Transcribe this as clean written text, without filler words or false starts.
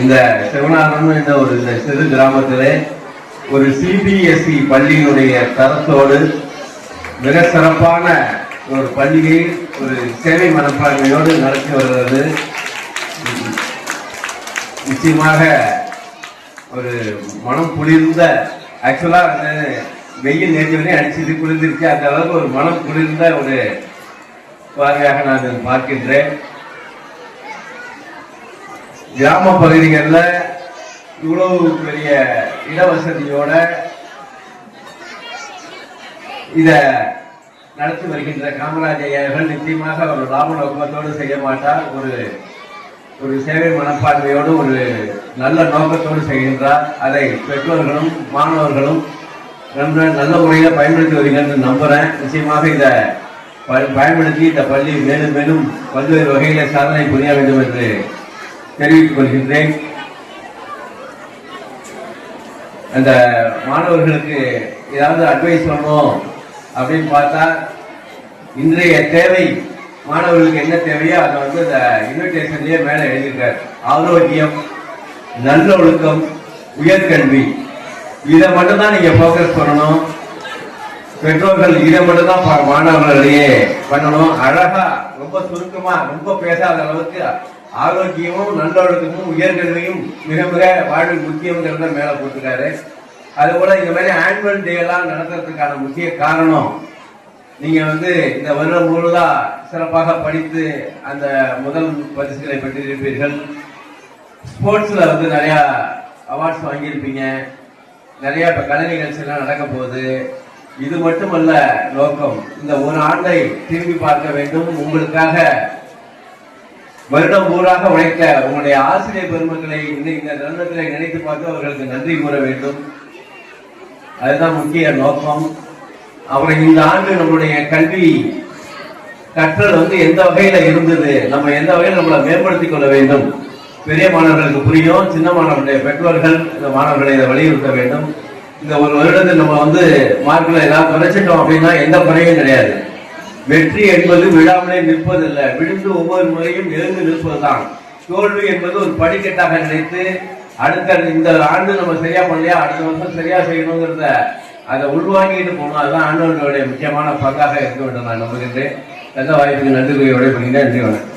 இந்த சிவனாரம் என்ற ஒரு இந்த சிறு கிராமத்திலே ஒரு சிபிஎஸ்இ பள்ளியினுடைய தரத்தோடு மிக சிறப்பான ஒரு பள்ளியை ஒரு சேவை மனப்பான்மையோடு நடத்தி வருகிறது. நிச்சயமாக ஒரு மனம் குளிர்ந்த, ஆக்சுவலா வெயில் நேற்று அடிச்சது குளிர்ந்துருச்சு. அந்த அளவுக்கு ஒரு மனம் குளிர்ந்த ஒரு பார்வையாக நான் பார்க்கின்றேன். கிராம பகுதிகளில் இவ்வளவு பெரிய இடவசதியோட இத நடத்தி வருகின்ற காமராஜ் ஐயர்கள் நிச்சயமாக ஒரு லாப நோக்கத்தோடு செய்ய மாட்டார். ஒரு சேவை மனப்பான்மையோடு ஒரு நல்ல நோக்கத்தோடு செய்கின்றார். அதை பெற்றோர்களும் மாணவர்களும் நல்ல முறையில் பயன்படுத்தி வருகிறது நம்புறேன். நிச்சயமாக இதை பயன்படுத்தி இந்த பள்ளி மேலும் மேலும் பல்வேறு வகையில சாதனை புரிய வேண்டும் என்று தெரிவித்துக் கொள்கின்றேன். அந்த மாணவர்களுக்கு ஏதாவது அட்வைஸ் பண்ணணும் அப்படின்னு பார்த்தா, இன்றைய தேவை மாணவர்களுக்கு என்ன தேவையோ அதை இந்த இன்விடேஷன்லயே மேல எழுதியிருக்கார். ஆரோக்கியம், நல்லொழுக்கம், உயர்கல்வி, இதை மட்டும்தான் நீங்க போக்கஸ் பண்ணணும். பெற்றோர்கள் இதை மட்டும்தான் மாணவர்களிடையே பண்ணணும். அழகா ரொம்ப சுருக்கமா ரொம்ப பேசாத அளவுக்கு ஆரோக்கியமும் நல்லொழுக்கமும் உயர்கல்வியும் மிக மிக வாழ்வில் முக்கியங்கிறத மேல போட்டிருக்காரு. அது போல இந்த மாதிரி ஆனுவல் டே எல்லாம் நடத்துறதுக்கான முக்கிய காரணம், நீங்க இந்த வருடம் முழுதா சிறப்பாக படித்து அந்த முதல் பரிசுகளை பெற்றிருப்பீர்கள். ஸ்போர்ட்ஸ்ல நிறைய அவார்ட்ஸ் வாங்கியிருப்பீங்க. நிறைய இப்ப கலை நிகழ்ச்சி எல்லாம் நடக்க போகுது. இது மட்டுமல்ல நோக்கம், இந்த ஒரு ஆண்டை திரும்பி பார்க்க வேண்டும். உங்களுக்காக வருடம் ஊராக உழைத்த உங்களுடைய ஆசிரியர் பெருமக்களை இந்த தருணத்திலே நினைத்து பார்த்து அவர்களுக்கு நன்றி கூற வேண்டும். அதுதான் முக்கிய நோக்கம். அப்புறம் இந்த ஆண்டு நம்மளுடைய கல்வி கற்றல் எந்த வகையில இருந்தது, நம்ம எந்த வகையில் நம்மளை மேம்படுத்திக் கொள்ள வேண்டும், பெரிய மாணவர்களுக்கு புரியும். சின்ன மாணவர்களுடைய பெற்றோர்கள் இந்த மாணவர்களை இதை வலியுறுத்த வேண்டும். இந்த ஒரு வருடத்தில் நம்ம மார்க்ல ஏதாவது குறைச்சிட்டோம் அப்படின்னா எந்த குறையும் கிடையாது. வெற்றி என்பது விழாமலே நிற்பதில்லை, விழுந்து ஒவ்வொரு முறையும் எழுந்து நிற்பதுதான். தோல்வி என்பது ஒரு படிக்கட்டாக நினைத்து அடுத்த இந்த ஆண்டு நம்ம சரியா பண்ணலையா, அடுத்த வருஷம் சரியா செய்யணுங்கிறத அதை உள்வாங்கிட்டு போகணும். அதுதான் ஆண்டவர்களுடைய முக்கியமான பங்காக இருக்க வேண்டும் நான் நம்புகின்றேன். எந்த வாய்ப்புக்கு நன்றி கூறிய விடைபெறுகிறேன். நன்றி வணக்கம்.